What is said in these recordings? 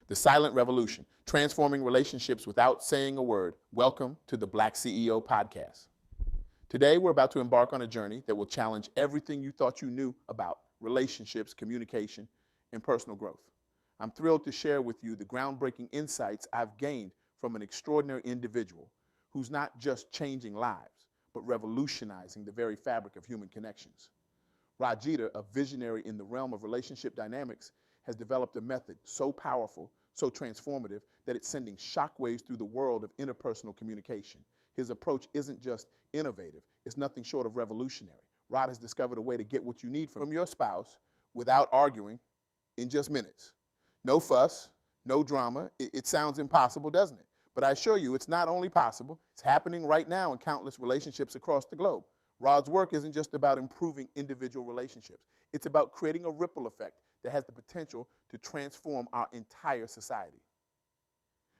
The silent revolution, transforming relationships without saying a word. Welcome to the BlackCEO podcast. Today, we're about to embark on a journey that will challenge everything you thought you knew about relationships, communication, and personal growth. I'm thrilled to share with you the groundbreaking insights I've gained from an extraordinary individual who's not just changing lives, but revolutionizing the very fabric of human connections. Rod Jeter, a visionary in the realm of relationship dynamics, has developed a method so powerful, so transformative, that it's sending shockwaves through the world of interpersonal communication. His approach isn't just innovative, it's nothing short of revolutionary. Rod has discovered a way to get what you need from your spouse without arguing in just minutes. No fuss, no drama. It sounds impossible, doesn't it? But I assure you, it's not only possible, it's happening right now in countless relationships across the globe. Rod's work isn't just about improving individual relationships. It's about creating a ripple effect that has the potential to transform our entire society.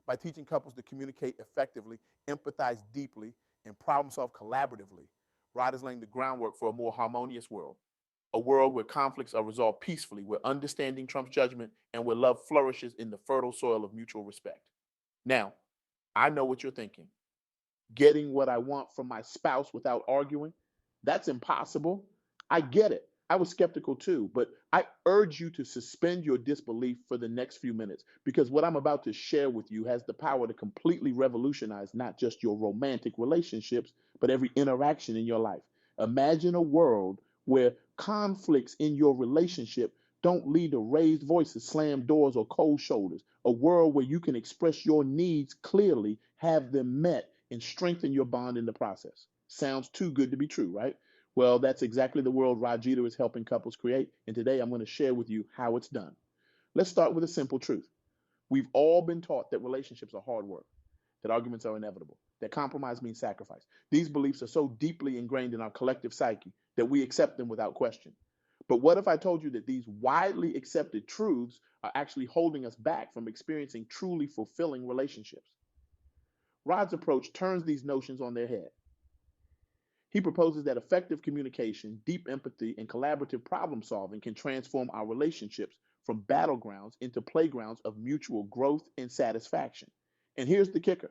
By teaching couples to communicate effectively, empathize deeply, and problem solve collaboratively, Rod is laying the groundwork for a more harmonious world. A world where conflicts are resolved peacefully, where understanding trumps judgment, and where love flourishes in the fertile soil of mutual respect. Now, I know what you're thinking. Getting what I want from my spouse without arguing? That's impossible. I get it. I was skeptical too, but I urge you to suspend your disbelief for the next few minutes because what I'm about to share with you has the power to completely revolutionize not just your romantic relationships, but every interaction in your life. Imagine a world where conflicts in your relationship don't lead to raised voices, slammed doors, or cold shoulders. A world where you can express your needs clearly, have them met, and strengthen your bond in the process. Sounds too good to be true, right? Well, that's exactly the world Rod Jeter is helping couples create, and today I'm going to share with you how it's done. Let's start with a simple truth. We've all been taught that relationships are hard work, that arguments are inevitable, that compromise means sacrifice. These beliefs are so deeply ingrained in our collective psyche that we accept them without question. But what if I told you that these widely accepted truths are actually holding us back from experiencing truly fulfilling relationships? Rod's approach turns these notions on their head. He proposes that effective communication, deep empathy, and collaborative problem solving can transform our relationships from battlegrounds into playgrounds of mutual growth and satisfaction. And here's the kicker.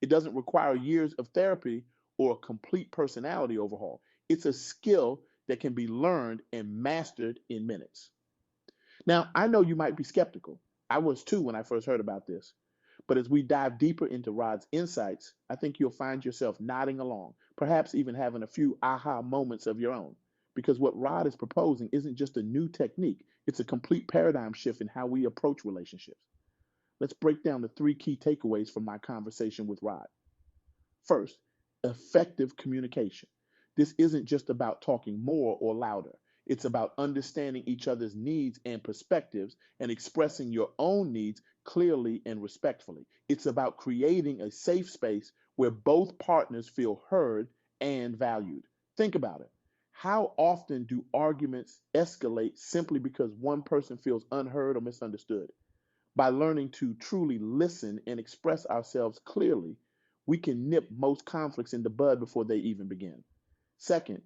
It doesn't require years of therapy or a complete personality overhaul. It's a skill that can be learned and mastered in minutes. Now, I know you might be skeptical. I was too when I first heard about this. But as we dive deeper into Rod's insights, I think you'll find yourself nodding along, perhaps even having a few aha moments of your own. Because what Rod is proposing isn't just a new technique, it's a complete paradigm shift in how we approach relationships. Let's break down the three key takeaways from my conversation with Rod. First, effective communication. This isn't just about talking more or louder. It's about understanding each other's needs and perspectives and expressing your own needs clearly and respectfully. It's about creating a safe space where both partners feel heard and valued. Think about it. How often do arguments escalate simply because one person feels unheard or misunderstood? By learning to truly listen and express ourselves clearly, we can nip most conflicts in the bud before they even begin. Second,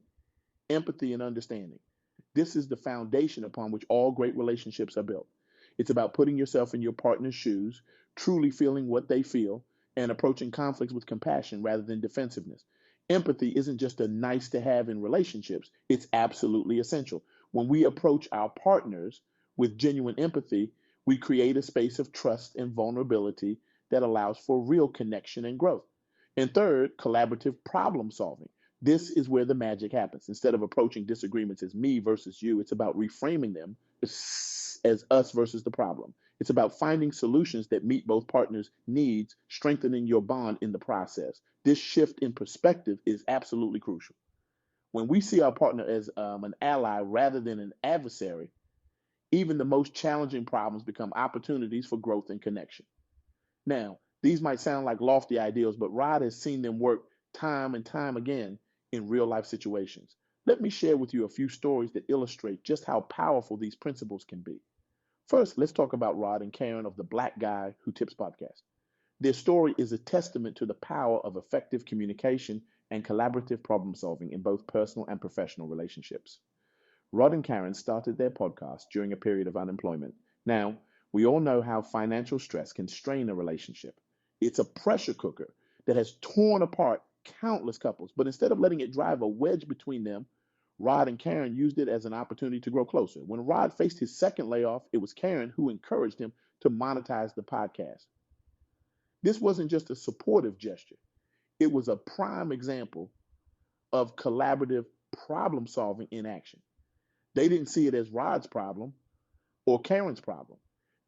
empathy and understanding. This is the foundation upon which all great relationships are built. It's about putting yourself in your partner's shoes, truly feeling what they feel, and approaching conflicts with compassion rather than defensiveness. Empathy isn't just a nice to have in relationships, it's absolutely essential. When we approach our partners with genuine empathy, we create a space of trust and vulnerability that allows for real connection and growth. And third, collaborative problem solving. This is where the magic happens. Instead of approaching disagreements as me versus you, it's about reframing them as us versus the problem. It's about finding solutions that meet both partners' needs, strengthening your bond in the process. This shift in perspective is absolutely crucial. When we see our partner as an ally rather than an adversary, even the most challenging problems become opportunities for growth and connection. Now, these might sound like lofty ideals, but Rod has seen them work time and time again in real life situations. Let me share with you a few stories that illustrate just how powerful these principles can be. First, let's talk about Rod and Karen of the Black Guy Who Tips podcast. Their story is a testament to the power of effective communication and collaborative problem solving in both personal and professional relationships. Rod and Karen started their podcast during a period of unemployment. Now, We all know how financial stress can strain a relationship. It's a pressure cooker that has torn apart countless couples. But instead of letting it drive a wedge between them, Rod and Karen used it as an opportunity to grow closer. When Rod faced his second layoff, it was Karen who encouraged him to monetize the podcast. This wasn't just a supportive gesture, it was a prime example of collaborative problem solving in action. They didn't see it as Rod's problem or Karen's problem.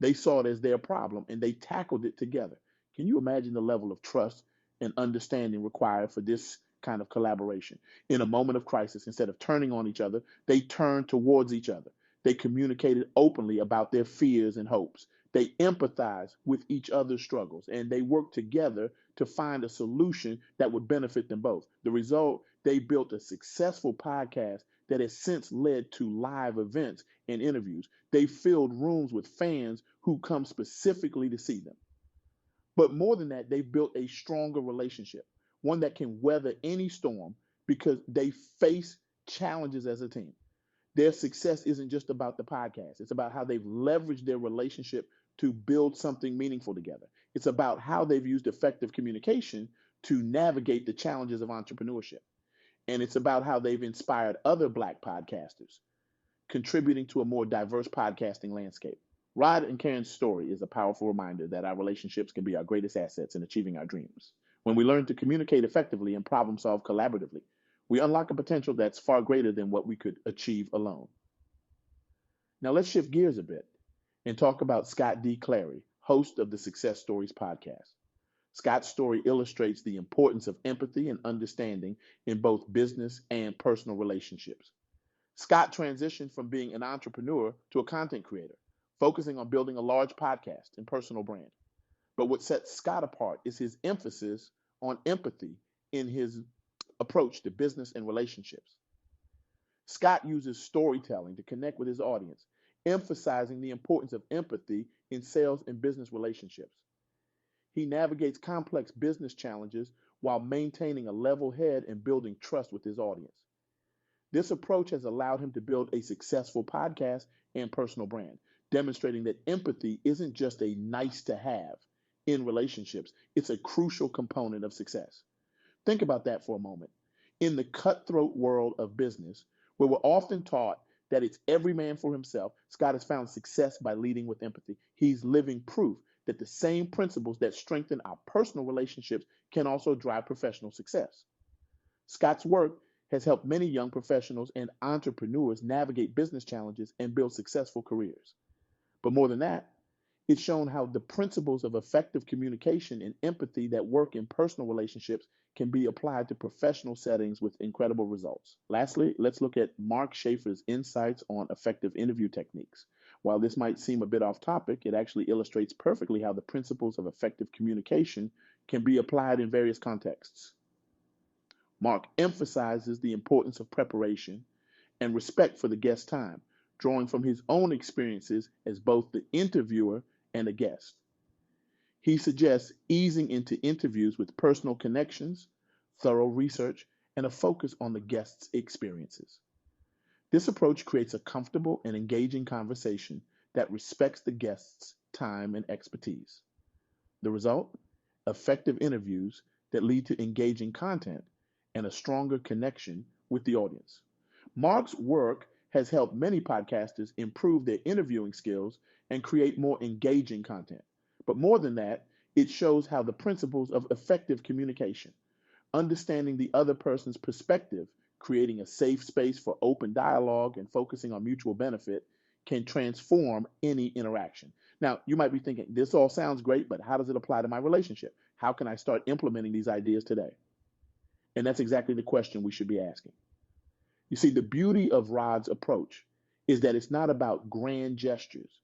They saw it as their problem and they tackled it together. Can you imagine the level of trust and understanding required for this kind of collaboration? In a moment of crisis, instead of turning on each other, they turned towards each other. They communicated openly about their fears and hopes. They empathized with each other's struggles and they worked together to find a solution that would benefit them both. The result, they built a successful podcast that has since led to live events and interviews. They filled rooms with fans who come specifically to see them. But more than that, they've built a stronger relationship, one that can weather any storm because they face challenges as a team. Their success isn't just about the podcast. It's about how they've leveraged their relationship to build something meaningful together. It's about how they've used effective communication to navigate the challenges of entrepreneurship. And it's about how they've inspired other Black podcasters, contributing to a more diverse podcasting landscape. Rod and Karen's story is a powerful reminder that our relationships can be our greatest assets in achieving our dreams. When we learn to communicate effectively and problem solve collaboratively, we unlock a potential that's far greater than what we could achieve alone. Now let's shift gears a bit and talk about Scott D. Clary, host of the Success Stories podcast. Scott's story illustrates the importance of empathy and understanding in both business and personal relationships. Scott transitioned from being an entrepreneur to a content creator, focusing on building a large podcast and personal brand. But what sets Scott apart is his emphasis on empathy in his approach to business and relationships. Scott uses storytelling to connect with his audience, emphasizing the importance of empathy in sales and business relationships. He navigates complex business challenges while maintaining a level head and building trust with his audience. This approach has allowed him to build a successful podcast and personal brand, demonstrating that empathy isn't just a nice to have in relationships, it's a crucial component of success. Think about that for a moment. In the cutthroat world of business, where we're often taught that it's every man for himself, Scott has found success by leading with empathy. He's living proof that the same principles that strengthen our personal relationships can also drive professional success. Scott's work has helped many young professionals and entrepreneurs navigate business challenges and build successful careers. But more than that, it's shown how the principles of effective communication and empathy that work in personal relationships can be applied to professional settings with incredible results. Lastly, let's look at Mark Schaefer's insights on effective interview techniques. While this might seem a bit off topic, it actually illustrates perfectly how the principles of effective communication can be applied in various contexts. Mark emphasizes the importance of preparation and respect for the guest's time, drawing from his own experiences as both the interviewer and a guest. He suggests easing into interviews with personal connections, thorough research, and a focus on the guest's experiences. This approach creates a comfortable and engaging conversation that respects the guest's time and expertise. The result? Effective interviews that lead to engaging content and a stronger connection with the audience. Mark's work has helped many podcasters improve their interviewing skills and create more engaging content. But more than that, it shows how the principles of effective communication, understanding the other person's perspective, creating a safe space for open dialogue, and focusing on mutual benefit can transform any interaction. Now, you might be thinking, this all sounds great, but how does it apply to my relationship? How can I start implementing these ideas today? And that's exactly the question we should be asking. You see, the beauty of Rod's approach is that it's not about grand gestures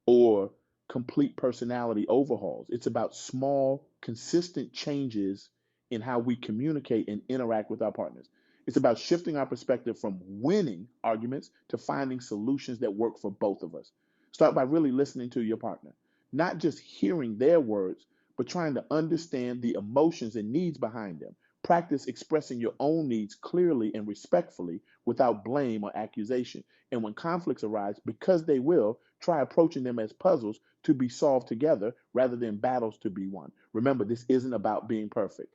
or complete personality overhauls. It's about small, consistent changes in how we communicate and interact with our partners. It's about shifting our perspective from winning arguments to finding solutions that work for both of us. Start by really listening to your partner, not just hearing their words, but trying to understand the emotions and needs behind them. Practice expressing your own needs clearly and respectfully without blame or accusation. And when conflicts arise, because they will, Try approaching them as puzzles to be solved together rather than battles to be won. Remember, this isn't about being perfect.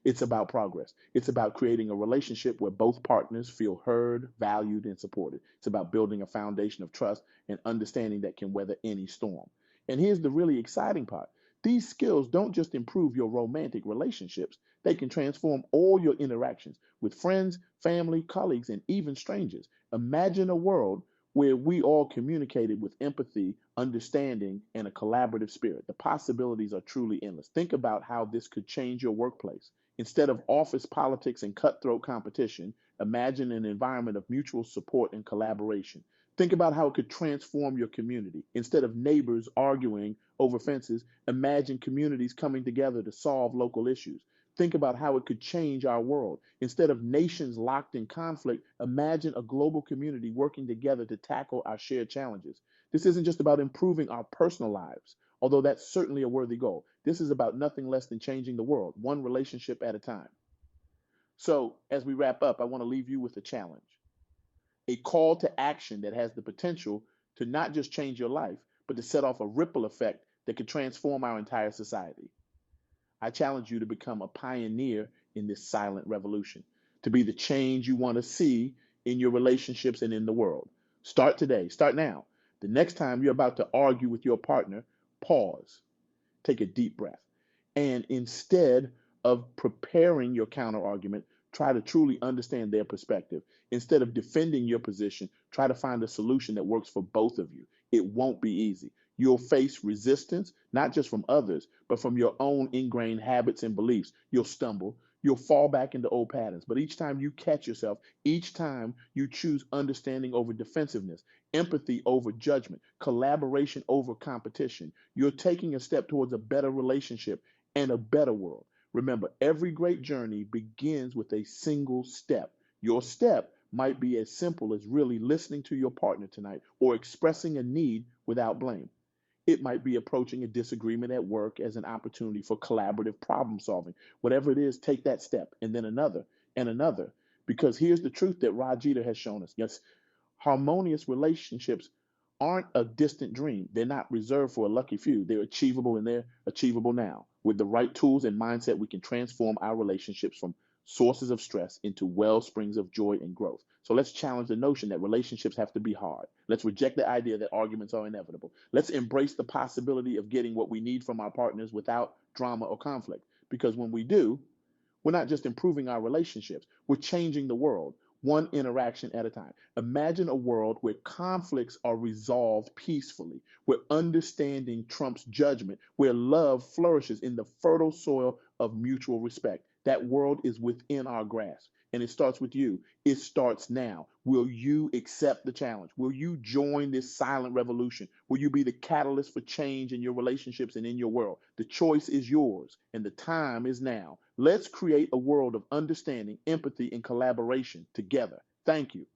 It's about progress. It's about creating a relationship where both partners feel heard, valued, and supported. It's about building a foundation of trust and understanding that can weather any storm. And here's the really exciting part. These skills don't just improve your romantic relationships, they can transform all your interactions with friends, family, colleagues, and even strangers. Imagine a world where we all communicated with empathy, understanding, and a collaborative spirit. The possibilities are truly endless. Think about how this could change your workplace. Instead of office politics and cutthroat competition, imagine an environment of mutual support and collaboration. Think about how it could transform your community. Instead of neighbors arguing over fences, imagine communities coming together to solve local issues. Think about how it could change our world. Instead of nations locked in conflict, imagine a global community working together to tackle our shared challenges. This isn't just about improving our personal lives, although that's certainly a worthy goal. This is about nothing less than changing the world, one relationship at a time. So, as we wrap up, I want to leave you with a challenge, a call to action that has the potential to not just change your life, but to set off a ripple effect that could transform our entire society. I challenge you to become a pioneer in this silent revolution, to be the change you want to see in your relationships and in the world. Start today, start now. The next time you're about to argue with your partner, pause, take a deep breath, and instead of preparing your counter argument, try to truly understand their perspective. Instead of defending your position, try to find a solution that works for both of you. It won't be easy. You'll face resistance, not just from others, but from your own ingrained habits and beliefs. You'll stumble. You'll fall back into old patterns. But each time you catch yourself, each time you choose understanding over defensiveness, empathy over judgment, collaboration over competition, you're taking a step towards a better relationship and a better world. Remember, every great journey begins with a single step. Your step might be as simple as really listening to your partner tonight or expressing a need without blame. It might be approaching a disagreement at work as an opportunity for collaborative problem solving. Whatever it is, take that step and then another and another. Because here's the truth that Rajita has shown us. Yes, harmonious relationships aren't a distant dream. They're not reserved for a lucky few. They're achievable and they're achievable now. With the right tools and mindset, we can transform our relationships from sources of stress into well springs of joy and growth. So let's challenge the notion that relationships have to be hard. Let's reject the idea that arguments are inevitable. Let's embrace the possibility of getting what we need from our partners without drama or conflict. Because when we do, we're not just improving our relationships, we're changing the world one interaction at a time. Imagine a world where conflicts are resolved peacefully, where understanding trumps judgment, where love flourishes in the fertile soil of mutual respect. That world is within our grasp, and it starts with you. It starts now. Will you accept the challenge? Will you join this silent revolution? Will you be the catalyst for change in your relationships and in your world? The choice is yours, and the time is now. Let's create a world of understanding, empathy, and collaboration together. Thank you.